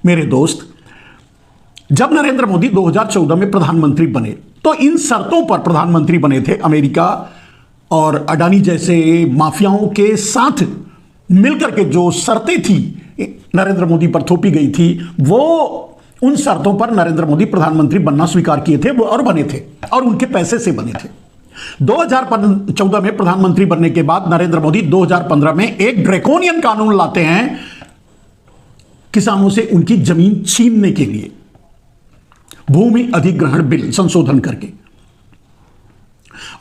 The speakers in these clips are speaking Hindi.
मेरे दोस्त, जब नरेंद्र मोदी 2014 में प्रधानमंत्री बने तो इन शर्तों पर प्रधानमंत्री बने थे। अमेरिका और अडानी जैसे माफियाओं के साथ मिलकर के जो शर्तें थी नरेंद्र मोदी पर थोपी गई थी, वो उन शर्तों पर नरेंद्र मोदी प्रधानमंत्री बनना स्वीकार किए थे और बने थे, और उनके पैसे से बने थे। 2014 में प्रधानमंत्री बनने के बाद नरेंद्र मोदी 2015 में एक ड्रैकोनियन कानून लाते हैं किसानों से उनकी जमीन छीनने के लिए, भूमि अधिग्रहण बिल संशोधन करके,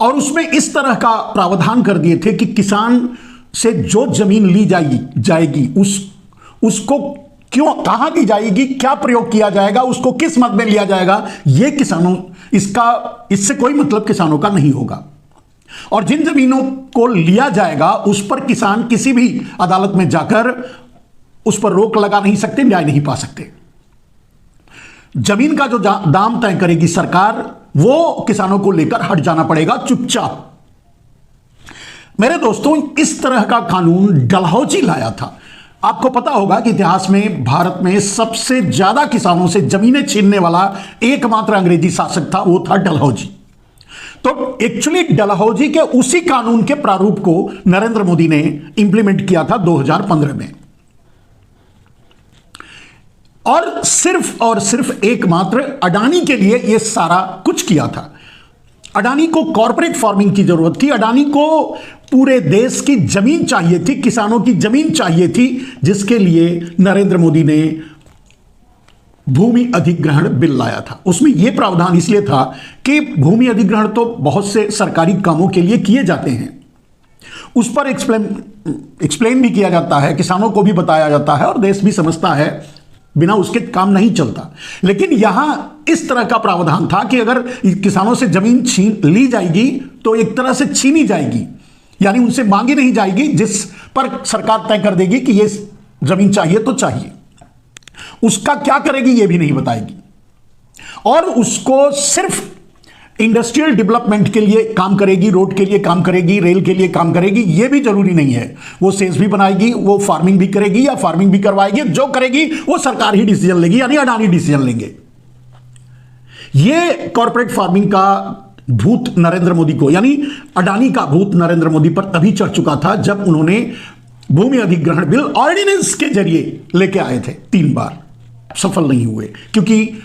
और उसमें इस तरह का प्रावधान कर दिए थे कि किसान से जो जमीन ली जाएगी उसको क्यों, कहां दी जाएगी, क्या प्रयोग किया जाएगा, उसको किस मद में लिया जाएगा, यह किसानों इससे कोई मतलब किसानों का नहीं होगा। और जिन जमीनों को लिया जाएगा उस पर किसान किसी भी अदालत में जाकर उस पर रोक लगा नहीं सकते, न्याय नहीं पा सकते। जमीन का जो दाम तय करेगी सरकार, वो किसानों को लेकर हट जाना पड़ेगा चुपचाप। मेरे दोस्तों, इस तरह का कानून डलहौजी लाया था। आपको पता होगा कि इतिहास में भारत में सबसे ज्यादा किसानों से जमीनें छीनने वाला एकमात्र अंग्रेजी शासक था, वो था डलहौजी। तो एक्चुअली डलहौजी के उसी कानून के प्रारूप को नरेंद्र मोदी ने इंप्लीमेंट किया था 2015 में, और सिर्फ एकमात्र अडानी के लिए यह सारा कुछ किया था। अडानी को कॉर्पोरेट फार्मिंग की जरूरत थी, अडानी को पूरे देश की जमीन चाहिए थी, किसानों की जमीन चाहिए थी, जिसके लिए नरेंद्र मोदी ने भूमि अधिग्रहण बिल लाया था। उसमें यह प्रावधान इसलिए था कि भूमि अधिग्रहण तो बहुत से सरकारी कामों के लिए किए जाते हैं, उस पर एक्सप्लेन भी किया जाता है, किसानों को भी बताया जाता है और देश भी समझता है, बिना उसके काम नहीं चलता। लेकिन यहां इस तरह का प्रावधान था कि अगर किसानों से जमीन छीन ली जाएगी तो एक तरह से छीनी जाएगी, यानी उनसे मांगी नहीं जाएगी, जिस पर सरकार तय कर देगी कि ये जमीन चाहिए तो चाहिए। उसका क्या करेगी ये भी नहीं बताएगी, और उसको सिर्फ इंडस्ट्रियल डेवलपमेंट के लिए काम करेगी, रोड के लिए काम करेगी, रेल के लिए काम करेगी, ये भी जरूरी नहीं है। वो सेल्स भी बनाएगी, वो फार्मिंग भी करेगी या फार्मिंग भी करवाएगी, जो करेगी वो सरकार ही डिसीजन लेगी, यानी अडानी डिसीजन लेंगे। ये कॉर्पोरेट फार्मिंग का भूत नरेंद्र मोदी को, यानी अडानी का भूत नरेंद्र मोदी पर तभी चढ़ चुका था जब उन्होंने भूमि अधिग्रहण बिल ऑर्डिनेंस के जरिए लेके आए थे। 3 बार सफल नहीं हुए क्योंकि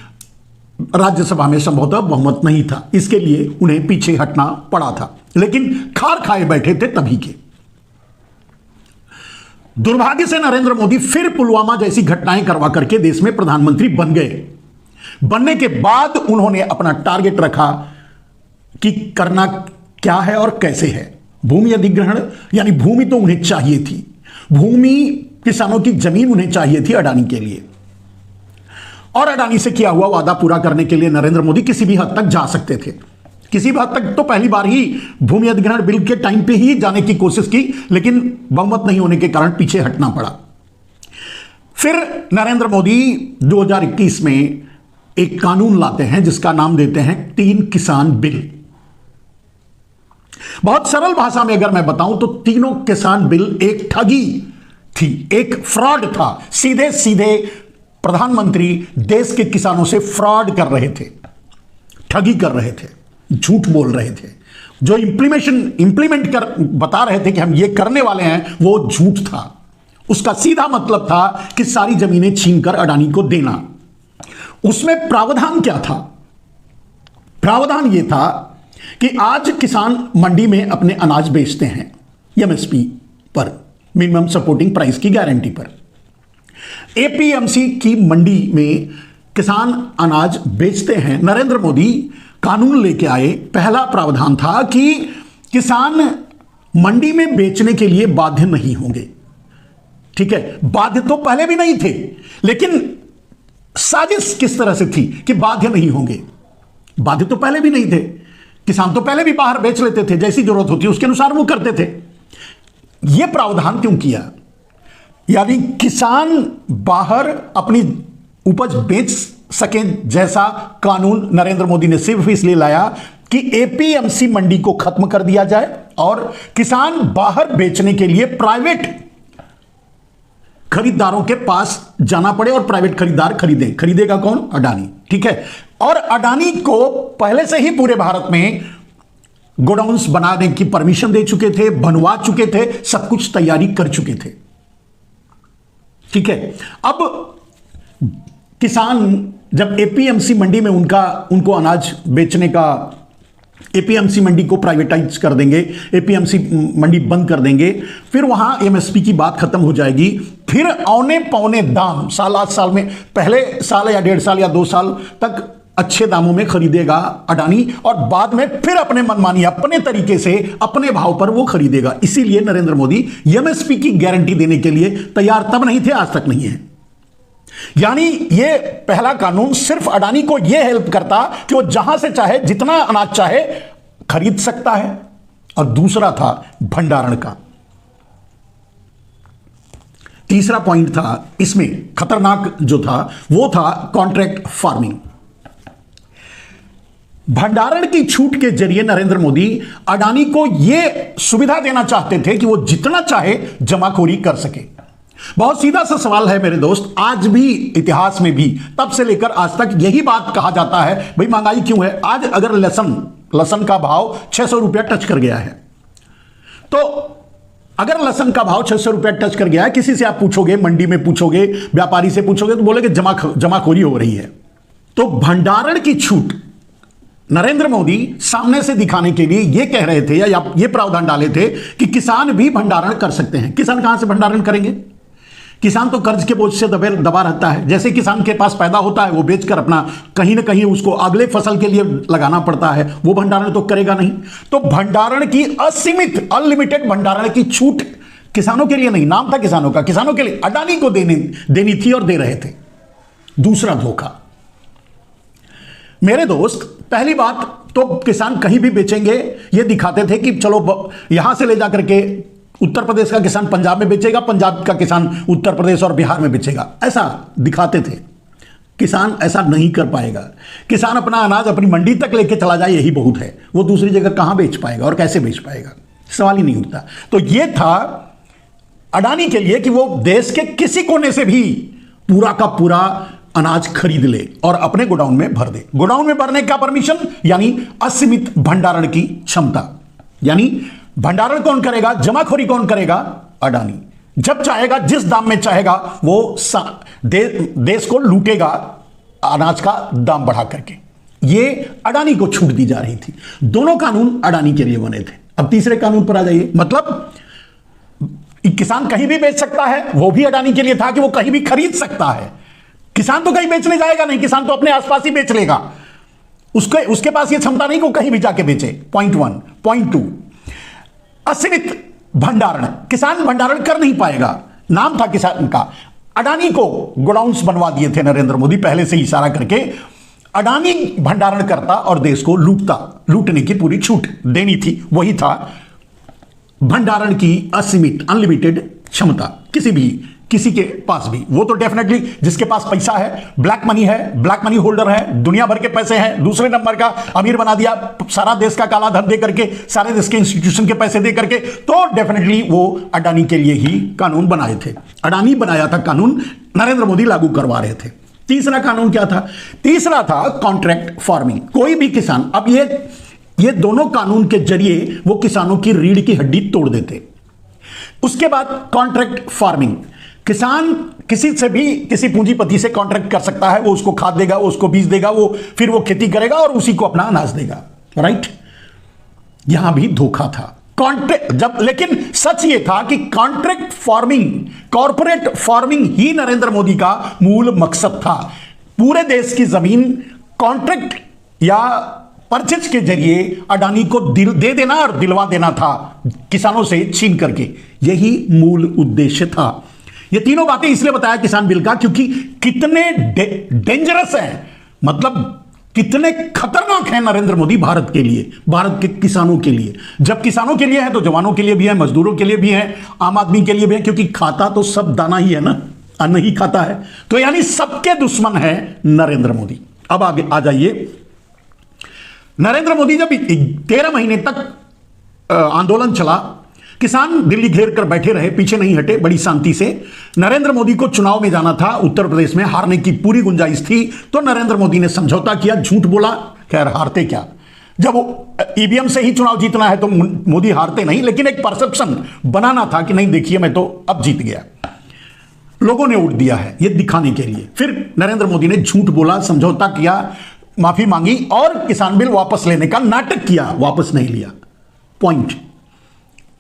राज्यसभा में संभवतः बहुमत नहीं था, इसके लिए उन्हें पीछे हटना पड़ा था, लेकिन खार खाए बैठे थे तभी के। दुर्भाग्य से नरेंद्र मोदी फिर पुलवामा जैसी घटनाएं करवा करके देश में प्रधानमंत्री बन गए। बनने के बाद उन्होंने अपना टारगेट रखा कि करना क्या है और कैसे है। भूमि अधिग्रहण, यानी भूमि तो उन्हें चाहिए थी, भूमि किसानों की जमीन उन्हें चाहिए थी अडानी के लिए, और अडानी से किया हुआ वादा पूरा करने के लिए नरेंद्र मोदी किसी भी हद तक जा सकते थे। किसी भी हद तक तो पहली बार ही भूमि अधिग्रहण बिल के टाइम पे ही जाने की कोशिश की, लेकिन बहुमत नहीं होने के कारण पीछे हटना पड़ा। फिर नरेंद्र मोदी 2021 में एक कानून लाते हैं जिसका नाम देते हैं 3 किसान बिल। बहुत सरल भाषा में अगर मैं बताऊं तो तीनों किसान बिल एक ठगी थी, एक फ्रॉड था। सीधे सीधे प्रधानमंत्री देश के किसानों से फ्रॉड कर रहे थे, ठगी कर रहे थे, झूठ बोल रहे थे। जो इंप्लीमेंट कर बता रहे थे कि हम ये करने वाले हैं, वो झूठ था। उसका सीधा मतलब था कि सारी जमीनें छीनकर अडानी को देना। उसमें प्रावधान क्या था? प्रावधान यह था कि आज किसान मंडी में अपने अनाज बेचते हैं एमएसपी पर, मिनिमम सपोर्टिंग प्राइस की गारंटी पर। एपीएमसी की मंडी में किसान अनाज बेचते हैं। नरेंद्र मोदी कानून लेके आए, पहला प्रावधान था कि किसान मंडी में बेचने के लिए बाध्य नहीं होंगे। ठीक है, बाध्य तो पहले भी नहीं थे, लेकिन साजिश किस तरह से थी कि बाध्य नहीं होंगे। बाध्य तो पहले भी नहीं थे, किसान तो पहले भी बाहर बेच लेते थे, जैसी जरूरत होती है उसके अनुसार वो करते थे। यह प्रावधान क्यों किया? यानी किसान बाहर अपनी उपज बेच सके जैसा कानून नरेंद्र मोदी ने सिर्फ इसलिए लाया कि एपीएमसी मंडी को खत्म कर दिया जाए और किसान बाहर बेचने के लिए प्राइवेट खरीदारों के पास जाना पड़े और प्राइवेट खरीदार खरीदें। खरीदेगा कौन? अडानी। ठीक है। और अडानी को पहले से ही पूरे भारत में गोडाउन्स बनाने की परमिशन दे चुके थे, बनवा चुके थे, सब कुछ तैयारी कर चुके थे। ठीक है। अब किसान जब एपीएमसी मंडी में उनको अनाज बेचने का, एपीएमसी मंडी को प्राइवेटाइज कर देंगे, एपीएमसी मंडी बंद कर देंगे, फिर वहां एमएसपी की बात खत्म हो जाएगी, फिर औने पौने दाम साल 8 साल में, पहले साल या 1.5 साल या 2 साल तक अच्छे दामों में खरीदेगा अडानी, और बाद में फिर अपने मनमानी, अपने तरीके से, अपने भाव पर वो खरीदेगा। इसीलिए नरेंद्र मोदी एमएसपी की गारंटी देने के लिए तैयार तब नहीं थे, आज तक नहीं है। यानी ये पहला कानून सिर्फ अडानी को यह हेल्प करता कि वो जहां से चाहे, जितना अनाज चाहे खरीद सकता है, और दूसरा था भंडारण का। तीसरा पॉइंट था इसमें खतरनाक जो था, वो था कॉन्ट्रैक्ट फार्मिंग। भंडारण की छूट के जरिए नरेंद्र मोदी अडानी को यह सुविधा देना चाहते थे कि वो जितना चाहे जमाखोरी कर सके। बहुत सीधा सा सवाल है मेरे दोस्त, आज भी इतिहास में भी तब से लेकर आज तक यही बात कहा जाता है, भाई महंगाई क्यों है? आज अगर लहसुन का भाव 600 रुपया टच कर गया है, तो अगर लहसुन का भाव 600 रुपया टच कर गया है, किसी से आप पूछोगे, मंडी में पूछोगे, व्यापारी से पूछोगे, तो बोलेगे जमाखोरी हो रही है। तो भंडारण की छूट नरेंद्र मोदी सामने से दिखाने के लिए यह कह रहे थे, या ये प्रावधान डाले थे कि किसान भी भंडारण कर सकते हैं। किसान कहां से भंडारण करेंगे? किसान तो कर्ज के बोझ से दबा रहता है। जैसे किसान के पास पैदा होता है, वो बेचकर अपना कहीं ना कहीं उसको अगले फसल के लिए लगाना पड़ता है, वो भंडारण तो करेगा नहीं। तो भंडारण की असीमित, अनलिमिटेड भंडारण की छूट किसानों के लिए नहीं, नाम था किसानों का, किसानों के लिए अडानी को देनी थी और दे रहे थे। दूसरा धोखा, मेरे दोस्त, पहली बात तो किसान कहीं भी बेचेंगे, ये दिखाते थे कि चलो यहां से ले जाकर के उत्तर प्रदेश का किसान पंजाब में बेचेगा, पंजाब का किसान उत्तर प्रदेश और बिहार में बेचेगा, ऐसा दिखाते थे। किसान ऐसा नहीं कर पाएगा। किसान अपना अनाज अपनी मंडी तक लेके चला जाए, यही बहुत है। वो दूसरी जगह कहां बेच पाएगा और कैसे बेच पाएगा? सवाल ही नहीं उठता। तो ये था अडानी के लिए कि वो देश के किसी कोने से भी पूरा का पूरा अनाज खरीद ले और अपने गोडाउन में भर दे। गोडाउन में भरने का परमिशन, यानी असीमित भंडारण की क्षमता। यानी भंडारण कौन करेगा? जमाखोरी कौन करेगा? अडानी। जब चाहेगा, जिस दाम में चाहेगा, वो देश को लूटेगा अनाज का दाम बढ़ा करके। ये अडानी को छूट दी जा रही थी। दोनों कानून अडानी के लिए बने थे। अब तीसरे कानून पर आ जाइए। मतलब किसान कहीं भी बेच सकता है, वो भी अडानी के लिए था कि वो कहीं भी खरीद सकता है। किसान तो कहीं बेचने जाएगा नहीं, किसान तो अपने आसपास ही बेच लेगा। उसके पास ये क्षमता नहीं कि वो कहीं भी जाके बेचे। पॉइंट 1। पॉइंट 2, असीमित भंडारण। किसान भंडारण कर नहीं पाएगा, नाम था किसान का। अडानी को गोडाउन्स बनवा दिए थे नरेंद्र मोदी, पहले से इशारा करके। अडानी भंडारण करता और देश को लूटने की पूरी छूट देनी थी। वही था भंडारण की असीमित, अनलिमिटेड क्षमता। किसी के पास भी, वो तो डेफिनेटली जिसके पास पैसा है, ब्लैक मनी है, ब्लैक मनी होल्डर है, दुनिया भर के पैसे हैं, दूसरे नंबर का अमीर बना दिया, सारा देश का काला धन दे करके, सारे देश के इंस्टीट्यूशन के पैसे दे करके, तो डेफिनेटली वो अडानी के लिए ही कानून बनाए थे। अडानी बनाया था कानून, नरेंद्र मोदी लागू करवा रहे थे। तीसरा कानून क्या था? तीसरा था कॉन्ट्रैक्ट फार्मिंग। कोई भी किसान, अब ये दोनों कानून के जरिए वो किसानों की रीढ़ की हड्डी तोड़ देते। उसके बाद कॉन्ट्रैक्ट फार्मिंग, किसान किसी से भी, किसी पूंजीपति से कॉन्ट्रैक्ट कर सकता है। वो उसको खाद देगा, वो उसको बीज देगा, फिर वो खेती करेगा और उसी को अपना अनाज देगा। राइट? यहां भी धोखा था। लेकिन सच ये था कि कॉन्ट्रैक्ट फार्मिंग, कॉर्पोरेट फार्मिंग ही नरेंद्र मोदी का मूल मकसद था। पूरे देश की जमीन कॉन्ट्रैक्ट या परचेज के जरिए अडानी को दे देना और दिलवा देना था, किसानों से छीन करके। यही मूल उद्देश्य था। ये तीनों बातें इसलिए बताया किसान बिल का, क्योंकि कितने डेंजरस हैं, मतलब कितने खतरनाक हैं नरेंद्र मोदी भारत के लिए, भारत के किसानों के लिए। जब किसानों के लिए है तो जवानों के लिए भी है, मजदूरों के लिए भी है, आम आदमी के लिए भी है, क्योंकि खाता तो सब दाना ही है ना, अन्न ही खाता है। तो यानी सबके दुश्मन है नरेंद्र मोदी। अब आगे आ जाइए। नरेंद्र मोदी जब 13 महीने तक आंदोलन चला, किसान दिल्ली घेर कर बैठे रहे, पीछे नहीं हटे, बड़ी शांति से। नरेंद्र मोदी को चुनाव में जाना था, उत्तर प्रदेश में हारने की पूरी गुंजाइश थी, तो नरेंद्र मोदी ने समझौता किया, झूठ बोला। खैर हारते क्या, जब ईवीएम से ही चुनाव जीतना है तो मोदी हारते नहीं, लेकिन एक परसेप्शन बनाना था कि नहीं देखिए मैं तो अब जीत गया। लोगों ने वोट दिया है ये दिखाने के लिए। फिर नरेंद्र मोदी ने झूठ बोला, समझौता किया, माफी मांगी और किसान बिल वापस लेने का नाटक किया, वापस नहीं लिया। पॉइंट।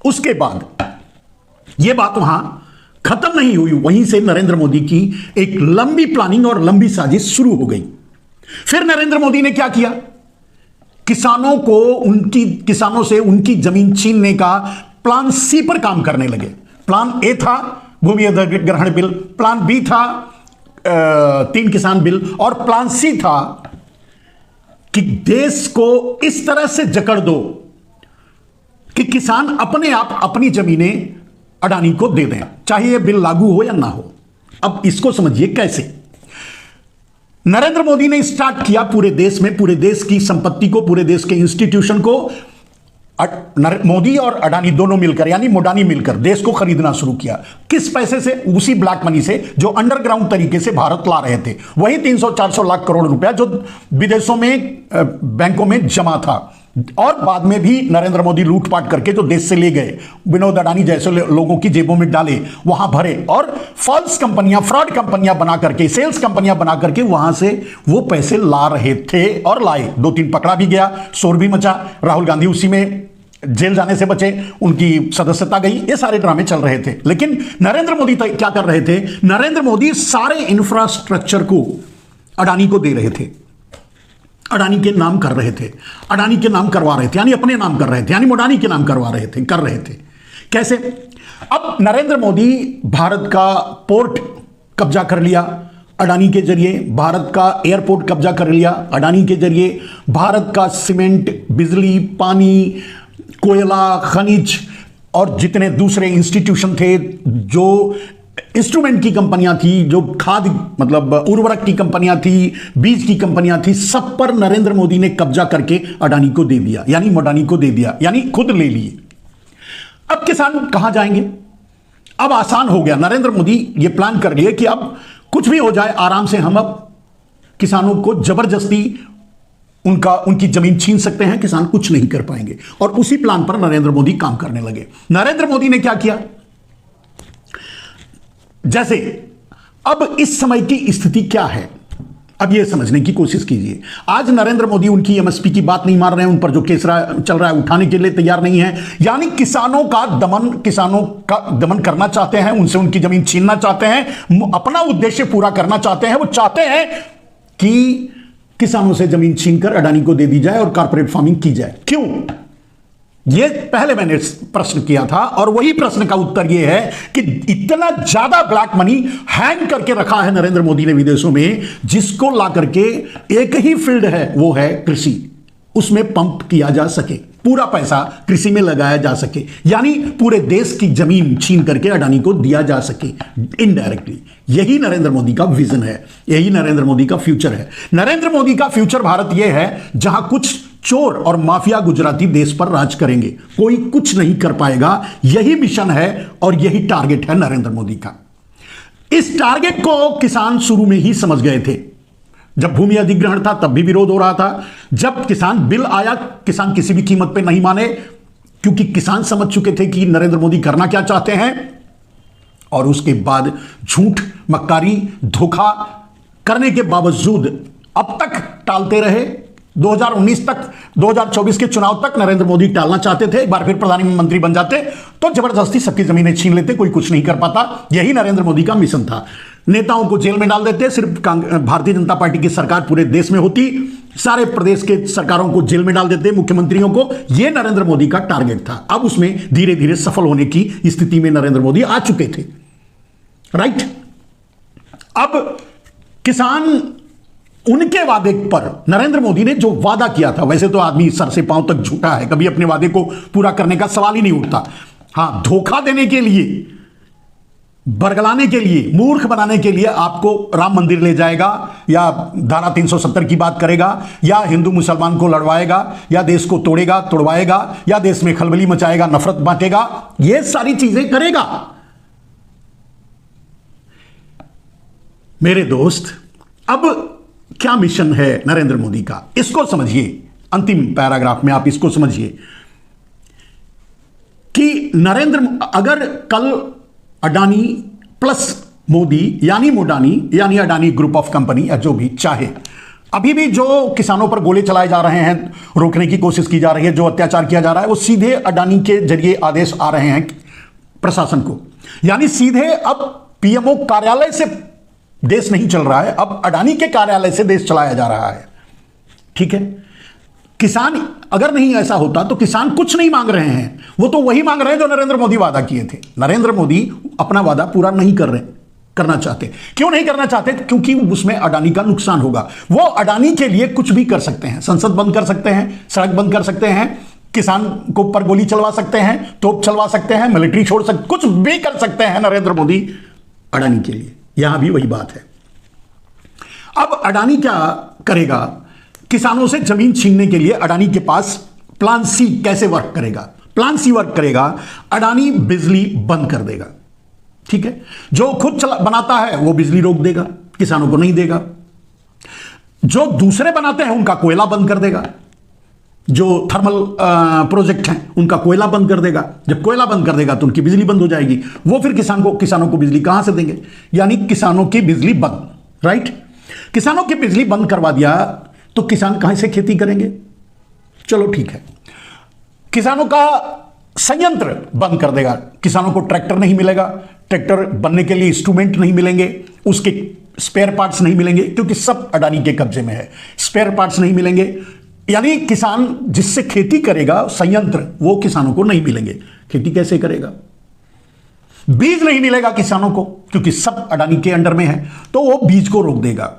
उसके बाद यह बात वहां खत्म नहीं हुई, वहीं से नरेंद्र मोदी की एक लंबी प्लानिंग और लंबी साजिश शुरू हो गई। फिर नरेंद्र मोदी ने क्या किया, किसानों से उनकी जमीन छीनने का प्लान सी पर काम करने लगे। प्लान ए था भूमि अधिग्रहण बिल, प्लान बी था 3 किसान बिल, और प्लान सी था कि देश को इस तरह से जकड़ दो कि किसान अपने आप अपनी जमीनें अडानी को दे दें, चाहे यह बिल लागू हो या ना हो। अब इसको समझिए कैसे नरेंद्र मोदी ने स्टार्ट किया पूरे देश में, पूरे देश की संपत्ति को, पूरे देश के इंस्टीट्यूशन को मोदी और अडानी दोनों मिलकर, यानी मोडानी मिलकर देश को खरीदना शुरू किया। किस पैसे से? उसी ब्लैक मनी से जो अंडरग्राउंड तरीके से भारत ला रहे थे। वही 300-400 लाख करोड़ रुपया जो विदेशों में बैंकों में जमा था, और बाद में भी नरेंद्र मोदी लूटपाट करके जो देश से ले गए, विनोद अडानी जैसे लोगों की जेबों में डाले, वहां भरे, और फॉल्स कंपनियां, फ्रॉड कंपनियां बना करके, सेल्स कंपनियां बना करके वहां से वो पैसे ला रहे थे और लाए। 2-3 पकड़ा भी गया, शोर भी मचा, राहुल गांधी उसी में जेल जाने से बचे, उनकी सदस्यता गई, ये सारे ड्रामे चल रहे थे। लेकिन नरेंद्र मोदी क्या कर रहे थे, नरेंद्र मोदी सारे इंफ्रास्ट्रक्चर को अडानी को दे रहे थे, अडानी के नाम कर रहे थे, अडानी के नाम करवा रहे थे, यानी अपने नाम कर रहे थे, यानी मोडानी के नाम करवा रहे थे, कर रहे थे। कैसे? अब नरेंद्र मोदी भारत का पोर्ट कब्जा कर लिया अडानी के जरिए, भारत का एयरपोर्ट कब्जा कर लिया अडानी के जरिए, भारत का सीमेंट, बिजली, पानी, कोयला, खनिज और जितने दूसरे इंस्टीट्यूशन थे, जो इंस्ट्रूमेंट की कंपनियां थी, जो खाद मतलब उर्वरक की कंपनियां थी, बीज की कंपनियां थी, सब पर नरेंद्र मोदी ने कब्जा करके अडानी को दे दिया, यानी मोडानी को दे दिया, यानी खुद ले लिए। अब किसान कहां जाएंगे? अब आसान हो गया, नरेंद्र मोदी ये प्लान कर लिए कि अब कुछ भी हो जाए आराम से हम अब किसानों को जबरदस्ती उनकी जमीन छीन सकते हैं, किसान कुछ नहीं कर पाएंगे। और उसी प्लान पर नरेंद्र मोदी काम करने लगे। नरेंद्र मोदी ने क्या किया, जैसे अब इस समय की स्थिति क्या है, अब यह समझने की कोशिश कीजिए। आज नरेंद्र मोदी उनकी एमएसपी की बात नहीं मान रहे हैं, उन पर जो केस चल रहा है उठाने के लिए तैयार नहीं है, यानी किसानों का दमन करना चाहते हैं, उनसे उनकी जमीन छीनना चाहते हैं, अपना उद्देश्य पूरा करना चाहते हैं। वो चाहते हैं कि किसानों से जमीन छीनकर अडानी को दे दी जाए और कॉर्पोरेट फार्मिंग की जाए। क्यों? यह पहले मैंने प्रश्न किया था, और वही प्रश्न का उत्तर यह है कि इतना ज्यादा ब्लैक मनी हैंग करके रखा है नरेंद्र मोदी ने विदेशों में, जिसको ला करके एक ही फील्ड है, वो है कृषि, उसमें पंप किया जा सके, पूरा पैसा कृषि में लगाया जा सके, यानी पूरे देश की जमीन छीन करके अडानी को दिया जा सके इनडायरेक्टली। यही नरेंद्र मोदी का विजन है, यही नरेंद्र मोदी का फ्यूचर है। नरेंद्र मोदी का फ्यूचर भारत यह है जहां कुछ चोर और माफिया गुजराती देश पर राज करेंगे, कोई कुछ नहीं कर पाएगा। यही मिशन है और यही टारगेट है नरेंद्र मोदी का। इस टारगेट को किसान शुरू में ही समझ गए थे। जब भूमि अधिग्रहण था तब भी विरोध हो रहा था, जब किसान बिल आया किसान किसी भी कीमत पे नहीं माने, क्योंकि किसान समझ चुके थे कि नरेंद्र मोदी करना क्या चाहते हैं। और उसके बाद झूठ, मक्कारी, धोखा करने के बावजूद अब तक टालते रहे। 2019 तक, 2024 के चुनाव तक नरेंद्र मोदी टालना चाहते थे, एक बार फिर प्रधानमंत्री बन जाते तो जबरदस्ती सबकी जमीनें छीन लेते, कोई कुछ नहीं कर पाता। यही नरेंद्र मोदी का मिशन था। नेताओं को जेल में डाल देते, सिर्फ भारतीय जनता पार्टी की सरकार पूरे देश में होती, सारे प्रदेश के सरकारों को जेल में डाल देते, मुख्यमंत्रियों को। यह नरेंद्र मोदी का टारगेट था। अब उसमें धीरे धीरे सफल होने की स्थिति में नरेंद्र मोदी आ चुके थे, राइट। अब किसान, उनके वादे पर नरेंद्र मोदी ने जो वादा किया था, वैसे तो आदमी सर से पांव तक झूठा है, कभी अपने वादे को पूरा करने का सवाल ही नहीं उठता। हां, धोखा देने के लिए बरगलाने के लिए, मूर्ख बनाने के लिए आपको राम मंदिर ले जाएगा, या धारा 370 की बात करेगा, या हिंदू मुसलमान को लड़वाएगा, या देश को तोड़ेगा तोड़वाएगा, या देश में खलबली मचाएगा, नफरत बांटेगा, ये सारी चीजें करेगा। मेरे दोस्त, अब क्या मिशन है नरेंद्र मोदी का, इसको समझिए। अंतिम पैराग्राफ में आप इसको समझिए कि अगर कल अडानी प्लस मोदी यानी मोडानी यानी अडानी ग्रुप ऑफ कंपनी या जो भी चाहे, अभी भी जो किसानों पर गोले चलाए जा रहे हैं, रोकने की कोशिश की जा रही है, जो अत्याचार किया जा रहा है, वो सीधे अडानी के जरिए आदेश आ रहे हैं प्रशासन को। यानी सीधे अब पीएमओ कार्यालय से देश नहीं चल रहा है, अब अडानी के कार्यालय से देश चलाया जा रहा है। ठीक है, किसान अगर नहीं ऐसा होता तो किसान कुछ नहीं मांग रहे हैं, वो तो वही मांग रहे हैं जो नरेंद्र मोदी वादा किए थे। नरेंद्र मोदी अपना वादा पूरा नहीं करना चाहते। क्यों नहीं करना चाहते? क्योंकि उसमें अडानी का नुकसान होगा। वो अडानी के लिए कुछ भी कर सकते हैं, संसद बंद कर सकते हैं, सड़क बंद कर सकते हैं, किसान को पर गोली चलवा सकते हैं, तोप चलवा सकते हैं, मिलिट्री छोड़ सकते, कुछ भी कर सकते हैं नरेंद्र मोदी अडानी के लिए। यहां भी वही बात है। अब अडानी क्या करेगा? किसानों से जमीन छीनने के लिए अडानी के पास प्लान सी कैसे वर्क करेगा? प्लान सी वर्क करेगा, अडानी बिजली बंद कर देगा। ठीक है, जो खुद बनाता है वो बिजली रोक देगा, किसानों को नहीं देगा। जो दूसरे बनाते हैं उनका कोयला बंद कर देगा, जो थर्मल प्रोजेक्ट हैं उनका कोयला बंद कर देगा। जब कोयला बंद कर देगा तो उनकी बिजली बंद हो जाएगी। वो फिर किसानों को बिजली कहां से देंगे? यानी किसानों की बिजली बंद। राइट, किसानों की बिजली बंद करवा दिया तो किसान कहां से खेती करेंगे? चलो ठीक है, किसानों का संयंत्र बंद कर देगा, किसानों को ट्रैक्टर नहीं मिलेगा, ट्रैक्टर बनने के लिए इंस्ट्रूमेंट नहीं मिलेंगे, उसके स्पेयर पार्ट्स नहीं मिलेंगे, क्योंकि सब अडानी के कब्जे में है। स्पेयर पार्ट्स नहीं मिलेंगे, यानी किसान जिससे खेती करेगा संयंत्र, वो किसानों को नहीं मिलेंगे। खेती कैसे करेगा? बीज नहीं मिलेगा किसानों को, क्योंकि सब अडानी के अंडर में है, तो वो बीज को रोक देगा।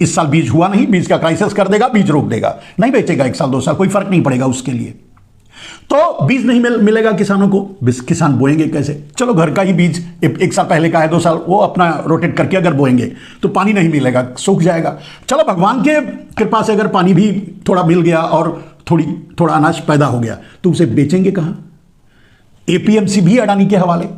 इस साल बीज हुआ नहीं, बीज का क्राइसिस कर देगा, बीज रोक देगा, नहीं बेचेगा 1 साल 2 साल, कोई फर्क नहीं पड़ेगा उसके लिए। तो बीज नहीं मिलेगा किसानों को, किसान बोएंगे कैसे? चलो घर का ही बीज 1 साल पहले का है, 2 साल वो अपना रोटेट करके अगर बोएंगे तो पानी नहीं मिलेगा, सूख जाएगा। चलो भगवान के कृपा से अगर पानी भी थोड़ा मिल गया और थोड़ा अनाज पैदा हो गया तो उसे बेचेंगे कहां? एपीएमसी भी अडानी के हवाले।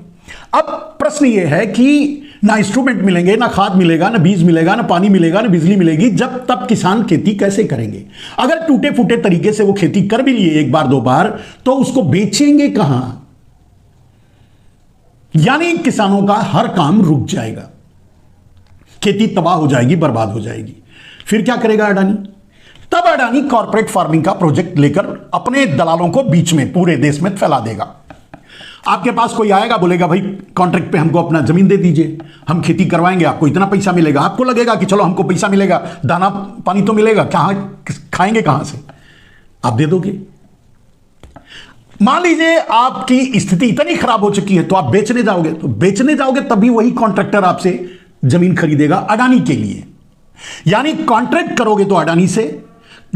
अब प्रश्न यह है कि ना इंस्ट्रूमेंट मिलेंगे, ना खाद मिलेगा, ना बीज मिलेगा, ना पानी मिलेगा, ना बिजली मिलेगी, जब तब किसान खेती कैसे करेंगे? अगर टूटे फूटे तरीके से वो खेती कर भी लिए 1 बार 2 बार, तो उसको बेचेंगे कहां? यानी किसानों का हर काम रुक जाएगा, खेती तबाह हो जाएगी, बर्बाद हो जाएगी। फिर क्या करेगा अडानी? तब अडानी कॉर्पोरेट फार्मिंग का प्रोजेक्ट लेकर अपने दलालों को बीच में पूरे देश में फैला देगा। आपके पास कोई आएगा, बोलेगा भाई कॉन्ट्रैक्ट पे हमको अपना जमीन दे दीजिए, हम खेती करवाएंगे, आपको इतना पैसा मिलेगा। आपको लगेगा कि चलो हमको पैसा मिलेगा, दाना पानी तो मिलेगा, खाएंगे कहां से? आप दे दोगे। मान लीजिए आपकी स्थिति इतनी खराब हो चुकी है तो आप बेचने जाओगे, तो बेचने जाओगे तभी वही कॉन्ट्रैक्टर आपसे जमीन खरीदेगा अडानी के लिए। यानी कॉन्ट्रैक्ट करोगे तो अडानी से,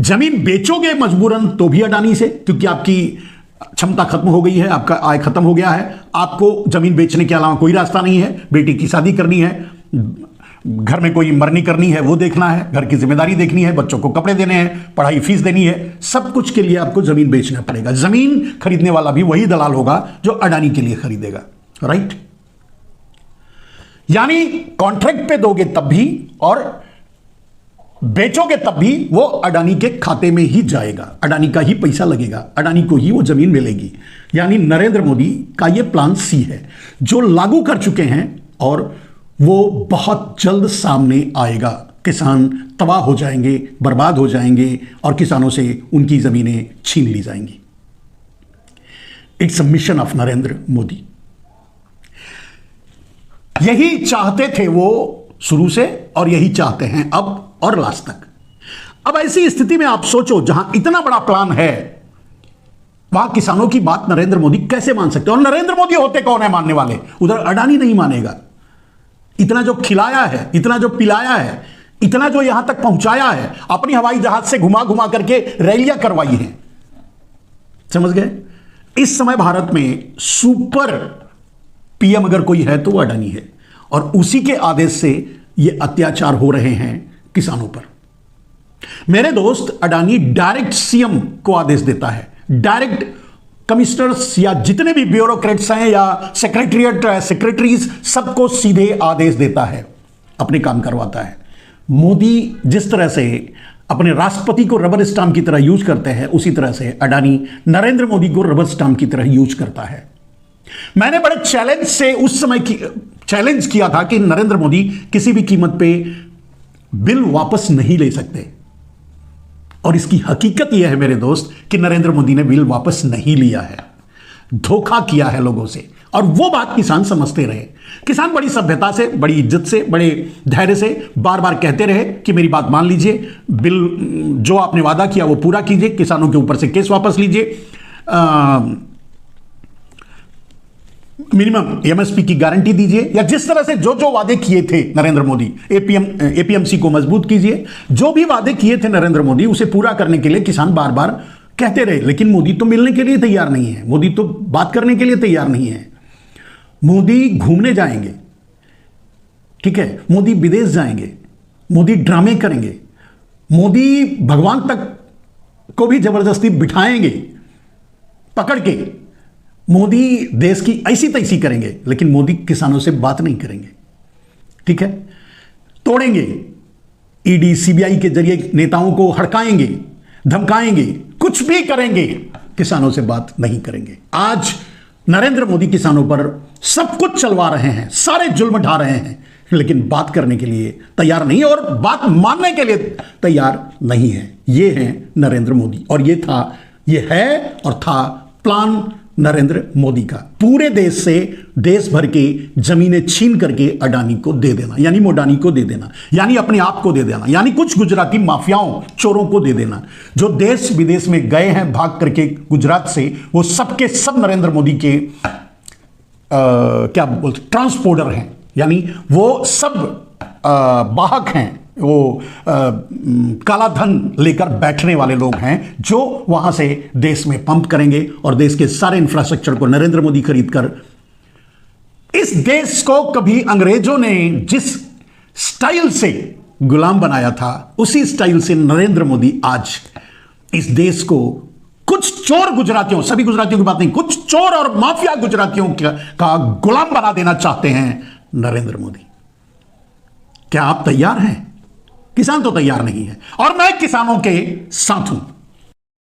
जमीन बेचोगे मजबूरन तो भी अडानी से, क्योंकि आपकी क्षमता खत्म हो गई है, आपका आय खत्म हो गया है, आपको जमीन बेचने के अलावा कोई रास्ता नहीं है। बेटी की शादी करनी है, घर में कोई मरनी करनी है वो देखना है, घर की जिम्मेदारी देखनी है, बच्चों को कपड़े देने हैं, पढ़ाई फीस देनी है, सब कुछ के लिए आपको जमीन बेचना पड़ेगा। जमीन खरीदने वाला भी वही दलाल होगा जो अडानी के लिए खरीदेगा। राइट, यानी कॉन्ट्रैक्ट पे दोगे तब भी और बेचोगे तब भी वो अडानी के खाते में ही जाएगा, अडानी का ही पैसा लगेगा, अडानी को ही वो जमीन मिलेगी। यानी नरेंद्र मोदी का ये प्लान सी है जो लागू कर चुके हैं और वो बहुत जल्द सामने आएगा। किसान तबाह हो जाएंगे, बर्बाद हो जाएंगे और किसानों से उनकी जमीनें छीन ली जाएंगी। It's a mission of Narendra Modi. यही चाहते थे वो शुरू से और यही चाहते हैं अब और लास्ट तक। अब ऐसी स्थिति में आप सोचो, जहां इतना बड़ा प्लान है वहां किसानों की बात नरेंद्र मोदी कैसे मान सकते हैं? और नरेंद्र मोदी होते कौन है मानने वाले? उधर अडानी नहीं मानेगा। इतना जो खिलाया है, इतना जो पिलाया है, इतना जो यहां तक पहुंचाया है, अपनी हवाई जहाज से घुमा घुमा करके रैलियां करवाई हैं। समझ गए? इस समय भारत में सुपर पीएम अगर कोई है तो वो अडानी है। और उसी के आदेश से ये अत्याचार हो रहे हैं किसानों पर। मेरे दोस्त, अडानी डायरेक्ट सीएम को आदेश देता है, डायरेक्ट कमिश्नर्स या जितने भी ब्यूरोक्रेट्स हैं या सेक्रेटरीज, सबको सीधे आदेश देता है, अपने काम करवाता है। मोदी जिस तरह से अपने राष्ट्रपति को रबर स्टाम्प की तरह यूज करते हैं, उसी तरह से अडानी नरेंद्र मोदी को रबर स्टाम्प की तरह यूज करता है। मैंने बड़े चैलेंज से उस समय चैलेंज किया था कि नरेंद्र मोदी किसी भी कीमत पे बिल वापस नहीं ले सकते, और इसकी हकीकत यह है मेरे दोस्त कि नरेंद्र मोदी ने बिल वापस नहीं लिया है, धोखा किया है लोगों से, और वो बात किसान समझते रहे। किसान बड़ी सभ्यता से, बड़ी इज्जत से, बड़े धैर्य से बार बार कहते रहे कि मेरी बात मान लीजिए, बिल जो आपने वादा किया वो पूरा कीजिए, किसानों के ऊपर से केस वापस लीजिए, मिनिमम एमएसपी की गारंटी दीजिए, या जिस तरह से जो जो वादे किए थे नरेंद्र मोदी, एपीएमसी को मजबूत कीजिए। जो भी वादे किए थे नरेंद्र मोदी, उसे पूरा करने के लिए किसान बार बार कहते रहे, लेकिन मोदी तो मिलने के लिए तैयार नहीं है, मोदी तो बात करने के लिए तैयार नहीं है। मोदी घूमने जाएंगे, ठीक है, मोदी विदेश जाएंगे, मोदी ड्रामे करेंगे, मोदी भगवान तक को भी जबरदस्ती बिठाएंगे पकड़ के, मोदी देश की ऐसी तैसी करेंगे, लेकिन मोदी किसानों से बात नहीं करेंगे, ठीक है। तोड़ेंगे, ईडी सीबीआई के जरिए नेताओं को हड़काएंगे, धमकाएंगे, कुछ भी करेंगे, किसानों से बात नहीं करेंगे। आज नरेंद्र मोदी किसानों पर सब कुछ चलवा रहे हैं, सारे जुल्म ढा रहे हैं, लेकिन बात करने के लिए तैयार नहीं है और बात मानने के लिए तैयार नहीं है। ये है नरेंद्र मोदी, और ये है और था प्लान नरेंद्र मोदी का, पूरे देश से देश भर के जमीनें छीन करके अडानी को दे देना, यानी मोडानी को दे देना, यानी अपने आप को दे देना, यानी कुछ गुजराती माफियाओं, चोरों को दे देना, जो देश विदेश में गए हैं भाग करके गुजरात से, वो सबके सब नरेंद्र मोदी के क्या बोलते ट्रांसपोर्टर हैं, यानी वो सब वाहक हैं, वो काला धन लेकर बैठने वाले लोग हैं, जो वहां से देश में पंप करेंगे और देश के सारे इंफ्रास्ट्रक्चर को नरेंद्र मोदी खरीदकर, इस देश को कभी अंग्रेजों ने जिस स्टाइल से गुलाम बनाया था, उसी स्टाइल से नरेंद्र मोदी आज इस देश को कुछ चोर गुजरातियों, सभी गुजरातियों की बात नहीं, कुछ चोर और माफिया गुजरातियों का गुलाम बना देना चाहते हैं नरेंद्र मोदी। क्या आप तैयार हैं? किसान तो तैयार नहीं है, और मैं किसानों के साथ हूं।